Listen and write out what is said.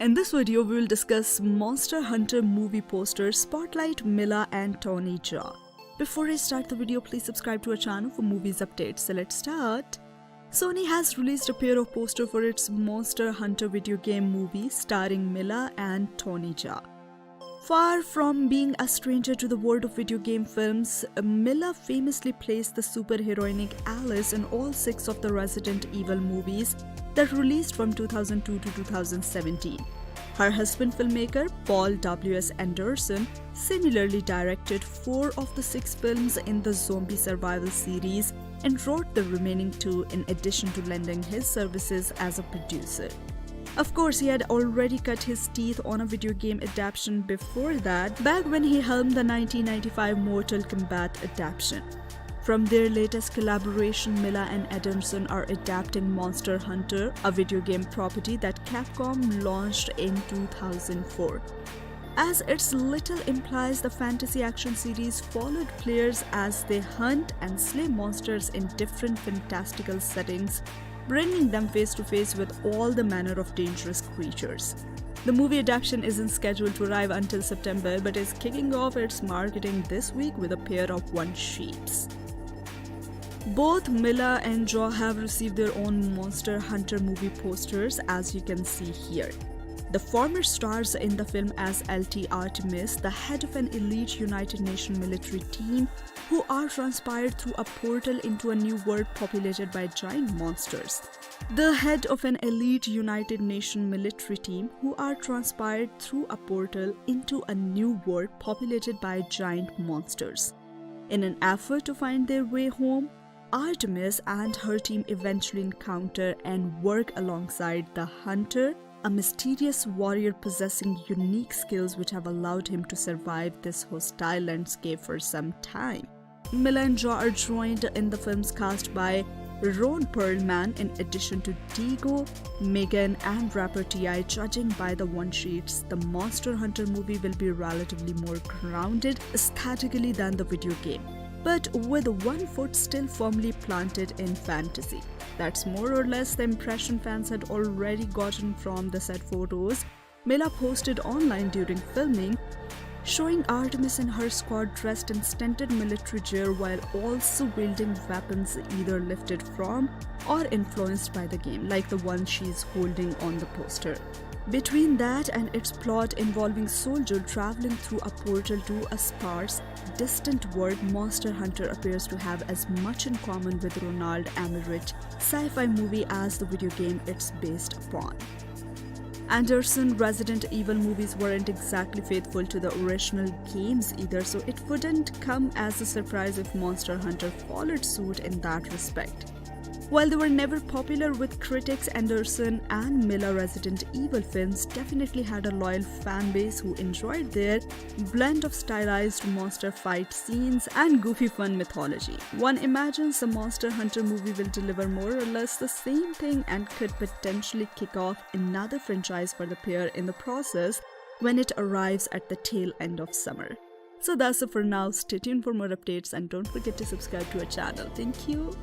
In this video, we will discuss Monster Hunter movie posters spotlight Milla and Tony Jaa. Before I start the video, please subscribe to our channel for movies updates. So let's start. Sony has released a pair of posters for its Monster Hunter video game movie starring Milla and Tony Jaa. Far from being a stranger to the world of video game films, Milla famously plays the superheroinic Alice in all 6 of the Resident Evil movies that released from 2002 to 2017. Her husband, filmmaker Paul W.S. Anderson, similarly directed 4 of the 6 films in the zombie survival series and wrote the remaining 2 in addition to lending his services as a producer. Of course, he had already cut his teeth on a video game adaptation before that, back when he helmed the 1995 Mortal Kombat adaptation. From their latest collaboration, Milla and Anderson are adapting Monster Hunter, a video game property that Capcom launched in 2004. As its title implies, the fantasy action series followed players as they hunt and slay monsters in different fantastical settings, bringing them face to face with all the manner of dangerous creatures. The movie adaptation isn't scheduled to arrive until September, but is kicking off its marketing this week with a pair of one-sheets. Both Milla and Jaa have received their own Monster Hunter movie posters, as you can see here. The former stars in the film as LT Artemis, the head of an elite United Nations military team who are transpired through a portal into a new world populated by giant monsters. The head of an elite United Nations military team who are transpired through a portal into a new world populated by giant monsters. In an effort to find their way home, Artemis and her team eventually encounter and work alongside the Hunter, a mysterious warrior possessing unique skills which have allowed him to survive this hostile landscape for some time. Milla and Jaa are joined in the film's cast by Perlman in addition to Diego, Meagan and rapper T.I. Judging by the one-sheets, the Monster Hunter movie will be relatively more grounded aesthetically than the video game, but with one foot still firmly planted in fantasy. That's more or less the impression fans had already gotten from the set photos Milla posted online during filming, showing Artemis and her squad dressed in stunted military gear while also wielding weapons either lifted from or influenced by the game, like the one she's holding on the poster. Between that and its plot involving soldier traveling through a portal to a sparse, distant world, Monster Hunter appears to have as much in common with Roland Emmerich sci-fi movie as the video game it's based upon. Anderson's Resident Evil movies weren't exactly faithful to the original games either, so it wouldn't come as a surprise if Monster Hunter followed suit in that respect. While they were never popular with critics, Anderson and Milla Resident Evil films definitely had a loyal fan base who enjoyed their blend of stylized monster fight scenes and goofy fun mythology. One imagines the Monster Hunter movie will deliver more or less the same thing and could potentially kick off another franchise for the pair in the process when it arrives at the tail end of summer. So that's it for now. Stay tuned for more updates and don't forget to subscribe to our channel. Thank you.